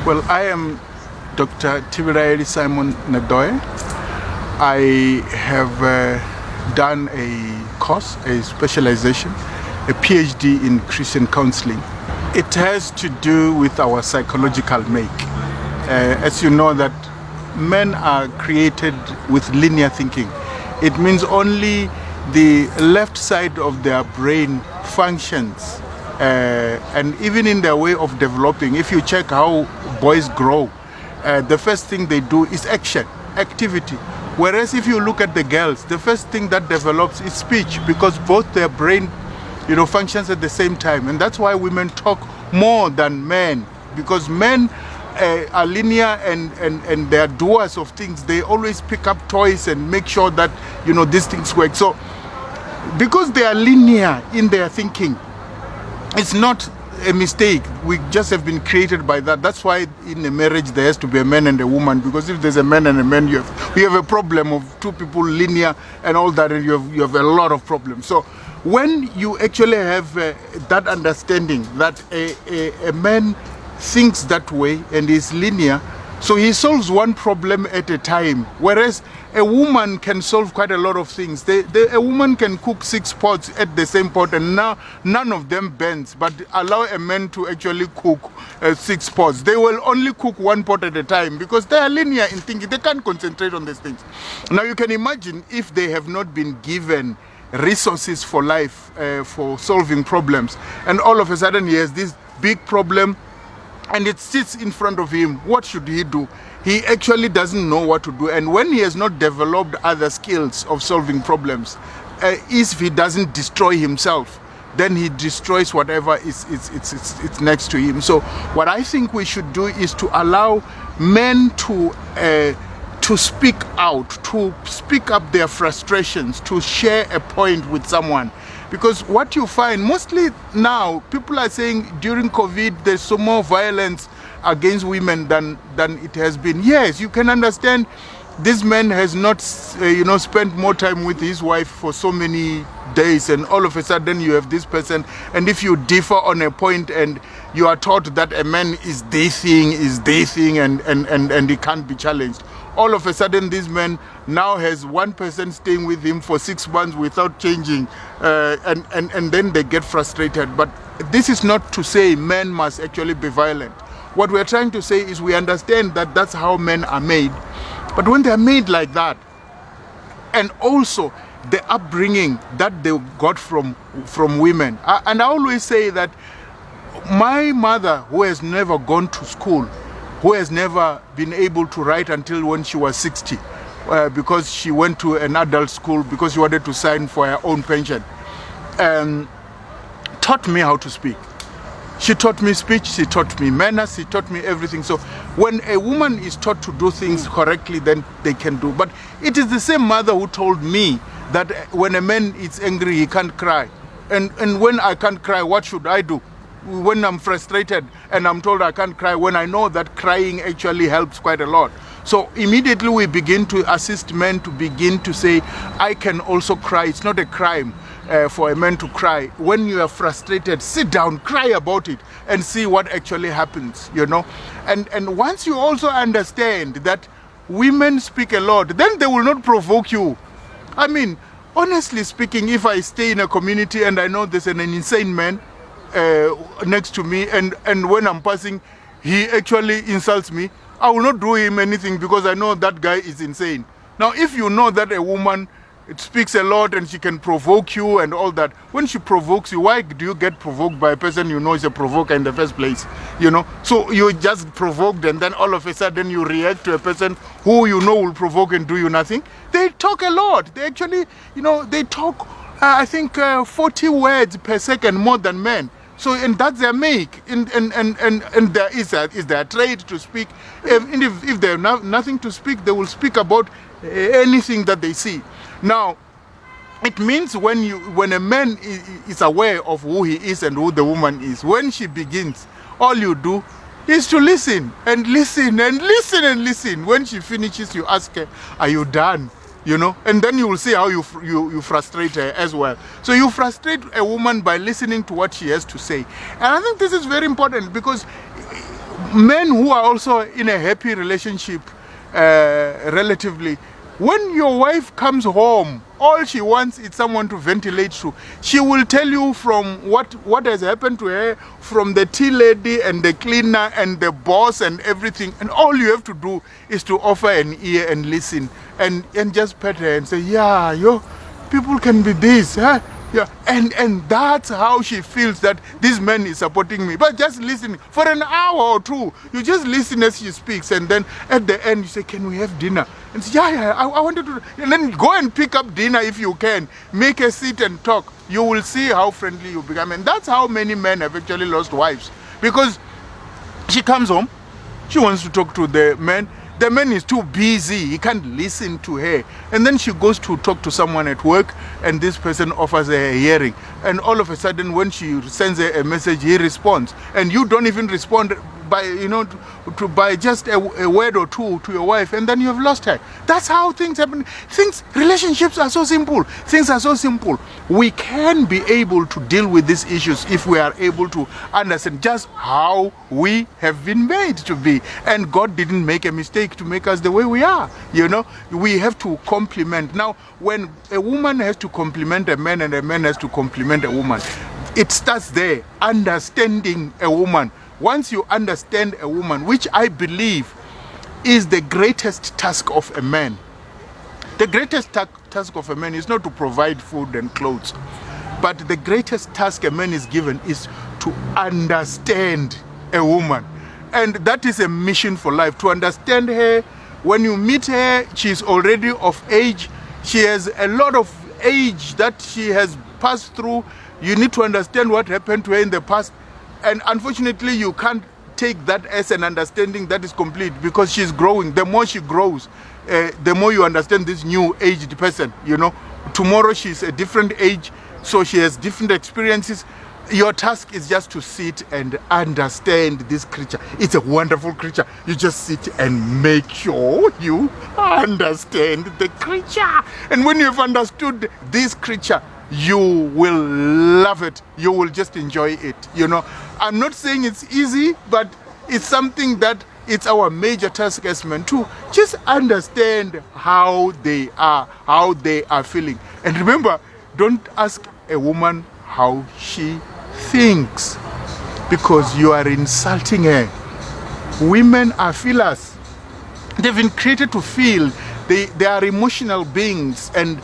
Well, I am Dr. Tibiraeli Simon Nadoye. I have done a course, a specialization, a PhD in Christian counseling. It has to do with our psychological make. As you know that men are created with linear thinking. It means only the left side of their brain functions. And even in their way of developing, if you check how boys grow, the first thing they do is activity. Whereas if you look at the girls, the first thing that develops is speech, because both their brain, functions at the same time. And that's why women talk more than men, because men are linear and they are doers of things. They always pick up toys and make sure that, these things work. So because they are linear in their thinking, it's not a mistake. We just have been created by that. That's why in a marriage there has to be a man and a woman, because if there's a man and a man, you have a problem of two people linear and all that, and you have a lot of problems. So when you actually have that understanding that a man thinks that way and is linear, so he solves one problem at a time, whereas a woman can solve quite a lot of things. A woman can cook 6 pots at the same pot, and now none of them bends, but allow a man to actually cook 6 pots. They will only cook 1 pot at a time because they are linear in thinking. They can't concentrate on these things. Now you can imagine if they have not been given resources for life, for solving problems, and all of a sudden he has this big problem and it sits in front of him. What should he do? He actually doesn't know what to do. And when he has not developed other skills of solving problems, if he doesn't destroy himself, then he destroys whatever is next to him. So what I think we should do is to allow men to speak out, to speak up their frustrations, to share a point with someone. Because what you find mostly now, people are saying during COVID there's so more violence against women than it has been. Yes, you can understand this man has not spent more time with his wife for so many days, and all of a sudden you have this person, and if you differ on a point and you are taught that a man is dating and he can't be challenged, all of a sudden this man now has one person staying with him for 6 months without changing, and then they get frustrated. But this is not to say men must actually be violent. What we're trying to say is we understand that that's how men are made, but when they're made like that, and also the upbringing that they got from women, and I always say that my mother, who has never gone to school, who has never been able to write until when she was 60, because she went to an adult school because she wanted to sign for her own pension, taught me how to speak. She taught me speech, she taught me manners, she taught me everything. So when a woman is taught to do things correctly, then they can do. But it is the same mother who told me that when a man is angry, he can't cry. And when I can't cry, what should I do? When I'm frustrated and I'm told I can't cry, when I know that crying actually helps quite a lot. So immediately we begin to assist men to begin to say, I can also cry. It's not a crime for a man to cry. When you are frustrated, sit down, cry about it and see what actually happens, And once you also understand that women speak a lot, then they will not provoke you. I mean, honestly speaking, if I stay in a community and I know there's an insane man next to me, and when I'm passing, he actually insults me, I will not do him anything because I know that guy is insane. Now, if you know that a woman speaks a lot and she can provoke you and all that, when she provokes you, why do you get provoked by a person you know is a provoker in the first place? So you just provoked, and then all of a sudden you react to a person who you know will provoke and do you nothing. They talk a lot. They actually, they talk, I think 40 words per second more than men. So, and that's their make, and there is their trade to speak. If they have nothing to speak, they will speak about anything that they see. Now, it means when a man is aware of who he is and who the woman is, when she begins, all you do is to listen and listen and listen and listen. When she finishes, you ask her, "Are you done?" And then you will see how you frustrate her as well. So you frustrate a woman by listening to what she has to say. And I think this is very important, because men who are also in a happy relationship, relatively, when your wife comes home, all she wants is someone to ventilate to. She will tell you from what has happened to her, from the tea lady and the cleaner and the boss and everything. And all you have to do is to offer an ear and listen and just pet her and say, yeah, people can be this, huh? Yeah, and that's how she feels that this man is supporting me. But just listen for an hour or two. You just listen as she speaks, and then at the end you say, "Can we have dinner?" And say, "Yeah, I wanted to." And then go and pick up dinner if you can. Make a seat and talk. You will see how friendly you become, and that's how many men have actually lost wives, because she comes home, she wants to talk to the man. The man is too busy, he can't listen to her. And then she goes to talk to someone at work, and this person offers her a hearing. And all of a sudden, when she sends her a message, he responds. And you don't even respond by, by just a word or two to your wife, and then you have lost her. That's how things happen. Relationships are so simple. Things are so simple. We can be able to deal with these issues if we are able to understand just how we have been made to be. And God didn't make a mistake to make us the way we are. We have to complement. Now, when a woman has to compliment a man and a man has to compliment a woman, it starts there, understanding a woman. Once you understand a woman, which I believe is the greatest task of a man. The greatest task of a man is not to provide food and clothes, but the greatest task a man is given is to understand a woman. And that is a mission for life, to understand her. When you meet her, she is already of age. She has a lot of age that she has passed through. You need to understand what happened to her in the past. And unfortunately, you can't take that as an understanding that is complete, because she's growing. The more she grows, the more you understand this new aged person. Tomorrow she's a different age, so she has different experiences. Your task is just to sit and understand this creature. It's a wonderful creature. You just sit and make sure you understand the creature. And when you've understood this creature, you will love it. You will just enjoy it. I'm not saying it's easy, but it's something that it's our major task as men to just understand how they are feeling. And remember, don't ask a woman how she thinks, because you are insulting her. Women are feelers. They've been created to feel. They are emotional beings, and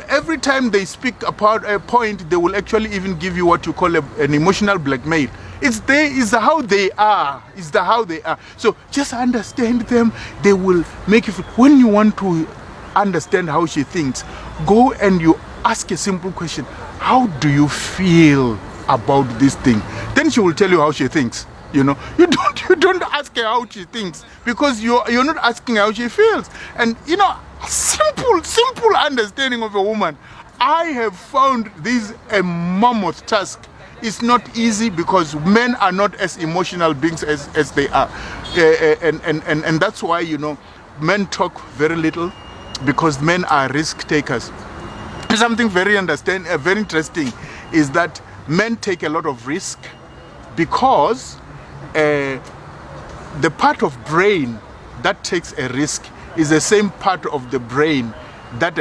every time they speak about a point, they will actually even give you what you call an emotional blackmail. It's how they are. So just understand them. They will make you feel. When you want to understand how she thinks, go and you ask a simple question. How do you feel about this thing? Then she will tell you how she thinks. You don't ask her how she thinks, because you're not asking how she feels. And simple understanding of a woman. I have found this a mammoth task. It's not easy, because men are not as emotional beings as they are, and that's why men talk very little, because men are risk takers. Something very interesting is that men take a lot of risk, because the part of brain that takes a risk is the same part of the brain that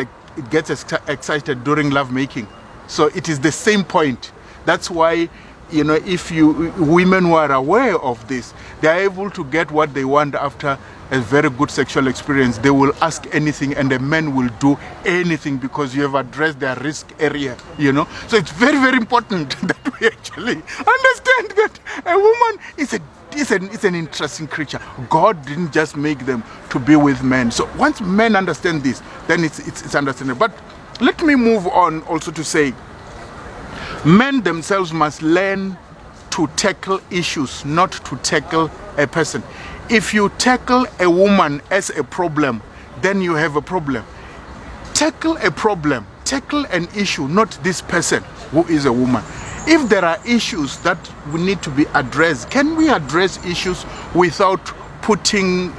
gets excited during lovemaking. So it is the same point. That's why, if women who are aware of this, they are able to get what they want after a very good sexual experience. They will ask anything, and the men will do anything, because you have addressed their risk area. So it's very, very important that we actually understand that a woman is an interesting creature. God didn't just make them to be with men. So once men understand this, then it's understandable. But let me move on also to say, men themselves must learn to tackle issues, not to tackle a person. If you tackle a woman as a problem, then you have a problem. Tackle a problem, tackle an issue, not this person who is a woman. If there are issues that we need to be addressed, can we address issues without putting,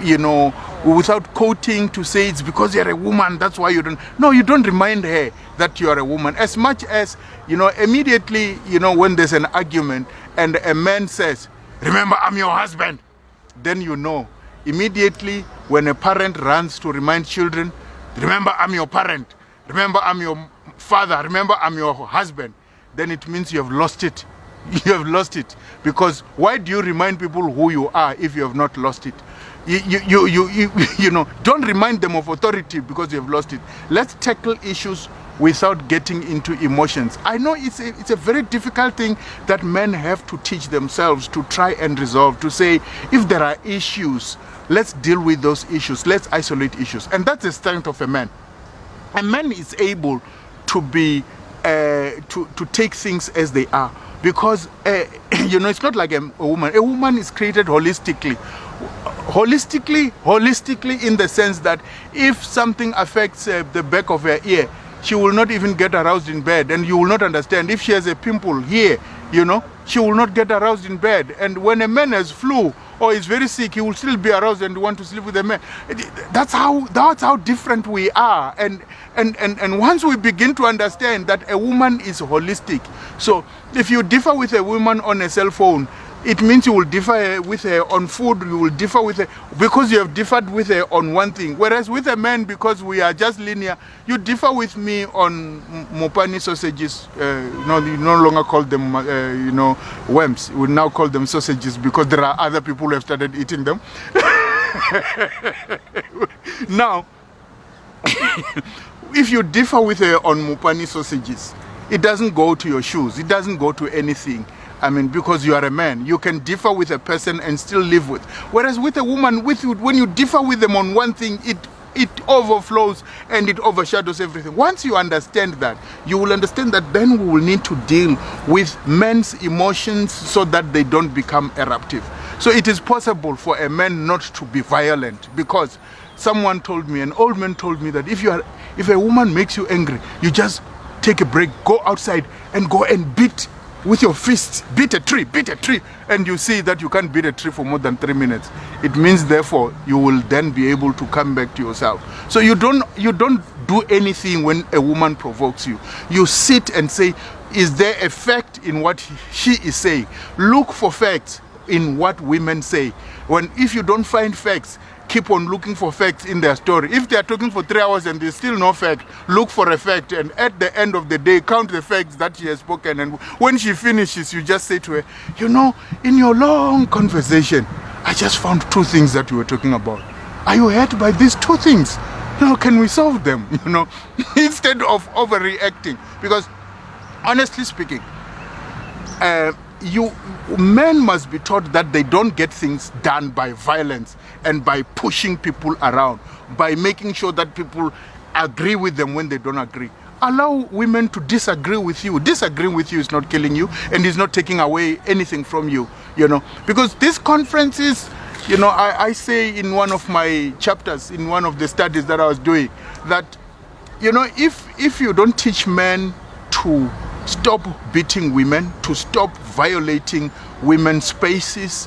without quoting to say it's because you're a woman, that's why you don't. No, you don't remind her that you are a woman. As much as, immediately, when there's an argument and a man says, remember, I'm your husband. then you know. Immediately, when a parent runs to remind children, remember I'm your parent, remember I'm your father, remember I'm your husband, then it means you have lost it. You have lost it. Because why do you remind people who you are if you have not lost it? You know, don't remind them of authority because you have lost it. Let's tackle issues without getting into emotions. I know it's a very difficult thing that men have to teach themselves to try and resolve, to say, if there are issues, let's deal with those issues, let's isolate issues. And that's the strength of a man. A man is able to be to take things as they are, because you know, it's not like a woman. A woman is created holistically in the sense that if something affects the back of her ear, she will not even get aroused in bed, and you will not understand. If she has a pimple here, you know, she will not get aroused in bed. And when a man has flu or is very sick, he will still be aroused and want to sleep with a man. That's how different we are. And once we begin to understand that a woman is holistic, so if you differ with a woman on a cell phone, it means you will differ with her on food, you will differ with her because you have differed with her on one thing. Whereas with a man, because we are just linear, you differ with me on Mopani sausages. You no longer call them, worms. We now call them sausages because there are other people who have started eating them. Now, if you differ with her on Mopani sausages, it doesn't go to your shoes. It doesn't go to anything. I mean, because you are a man, you can differ with a person and still live with. Whereas with a woman, when you differ with them on one thing, it overflows and it overshadows everything. Once you understand that, you will understand that then we will need to deal with men's emotions so that they don't become eruptive. So it is possible for a man not to be violent, because someone told me, an old man told me that if a woman makes you angry, you just take a break, go outside and go and beat with your fists, beat a tree, and you see that you can't beat a tree for more than 3 minutes. It means, therefore, you will then be able to come back to yourself. So you don't do anything when a woman provokes you. You sit and say, is there a fact in what she is saying? Look for facts in what women say. If you don't find facts, keep on looking for facts in their story. If they are talking for 3 hours and there's still no fact, look for a fact, and at the end of the day, count the facts that she has spoken. And when she finishes, you just say to her, in your long conversation, I just found 2 things that you were talking about. Are you hurt by these 2 things? Can we solve them? Instead of overreacting. Because honestly speaking, men must be taught that they don't get things done by violence and by pushing people around, by making sure that people agree with them when they don't agree. Allow women to disagree with you. Disagreeing with you is not killing you, and is not taking away anything from you, because these conferences, I say in one of my chapters, in one of the studies that I was doing, that, if you don't teach men to stop beating women, to stop violating women's spaces,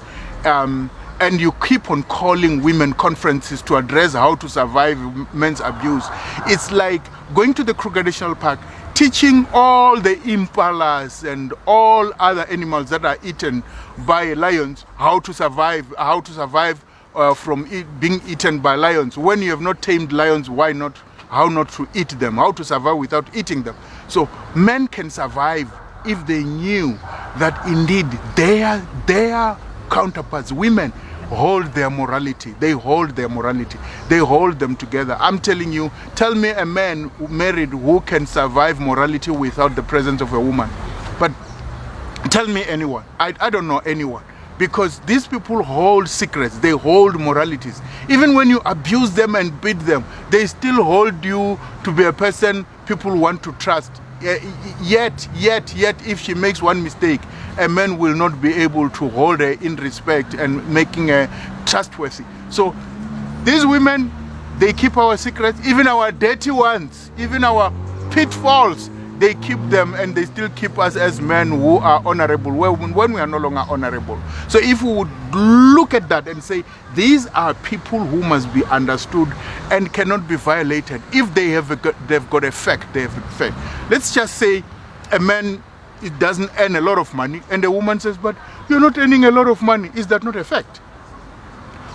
and you keep on calling women conferences to address how to survive men's abuse, it's like going to the Kruger National Park, teaching all the impalas and all other animals that are eaten by lions how to survive from being eaten by lions. When you have not tamed lions, how not to eat them, how to survive without eating them. So men can survive if they knew that indeed their counterparts, women, hold their morality. They hold their morality. They hold them together. I'm telling you, tell me a man married who can survive morality without the presence of a woman. But tell me anyone. I don't know anyone. Because these people hold secrets, they hold moralities. Even when you abuse them and beat them, they still hold you to be a person people want to trust. Yet, if she makes one mistake, a man will not be able to hold her in respect and making her trustworthy. So these women, they keep our secrets, even our dirty ones, even our pitfalls, they keep them, and they still keep us as men who are honorable when we are no longer honorable. So if we would look at that and say, these are people who must be understood and cannot be violated. If they've got a fact, they have a fact. Let's just say a man doesn't earn a lot of money, and a woman says, but you're not earning a lot of money. Is that not a fact?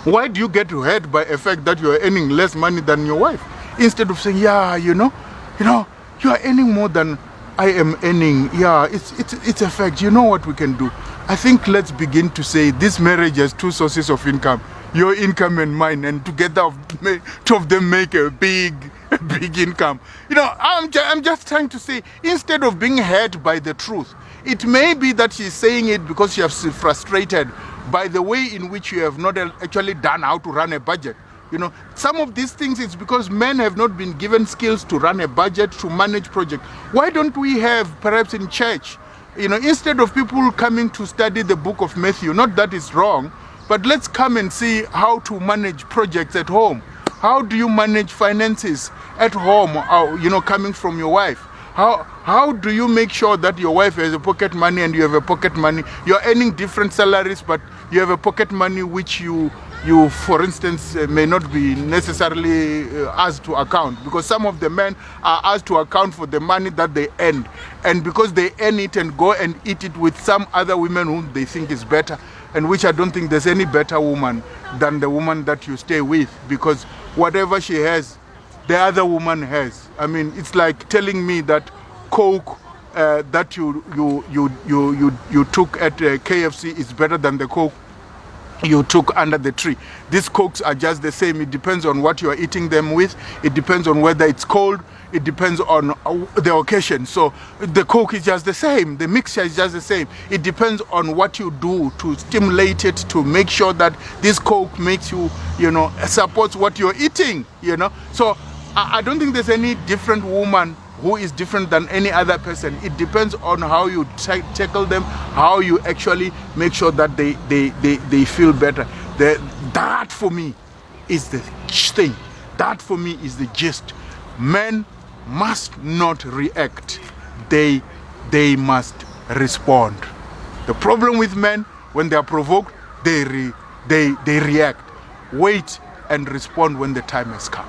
Why do you get hurt by a fact that you are earning less money than your wife? Instead of saying, yeah, you know, you are earning more than I am earning. Yeah, it's a fact. You know what we can do? I think let's begin to say this marriage has two sources of income, your income and mine, and together two of them make a big income. You know, I'm just trying to say, instead of being hurt by the truth, it may be that she's saying it because she is frustrated by the way in which you have not actually done how to run a budget. You know, some of these things it's because men have not been given skills to run a budget, to manage projects. Why don't we have, perhaps in church, you know, instead of people coming to study the book of Matthew, not that it's wrong, but let's come and see how to manage projects at home. How do you manage finances at home, you know, coming from your wife? How do you make sure that your wife has a pocket money and you have a pocket money? You're earning different salaries, but you have a pocket money which you for instance, may not be necessarily asked to account, because some of the men are asked to account for the money that they earn, and because they earn it and go and eat it with some other women whom they think is better, and which I don't think there's any better woman than the woman that you stay with, because whatever she has, the other woman has. I mean, it's like telling me that Coke that you took at KFC is better than the Coke you took under the tree. These Cokes are just the same. It depends on what you are eating them with. It depends on whether it's cold. It depends on the occasion. So the Coke is just the same. The mixture is just the same. It depends on what you do to stimulate it, to make sure that this Coke makes you, you know, supports what you're eating, you know. So I don't think there's any different woman who is different than any other person. It depends on how you tackle them, how you actually make sure that they feel better. That for me is the thing. That for me is the gist. Men must not react. They must respond. The problem with men, when they are provoked, they react. Wait and respond when the time has come.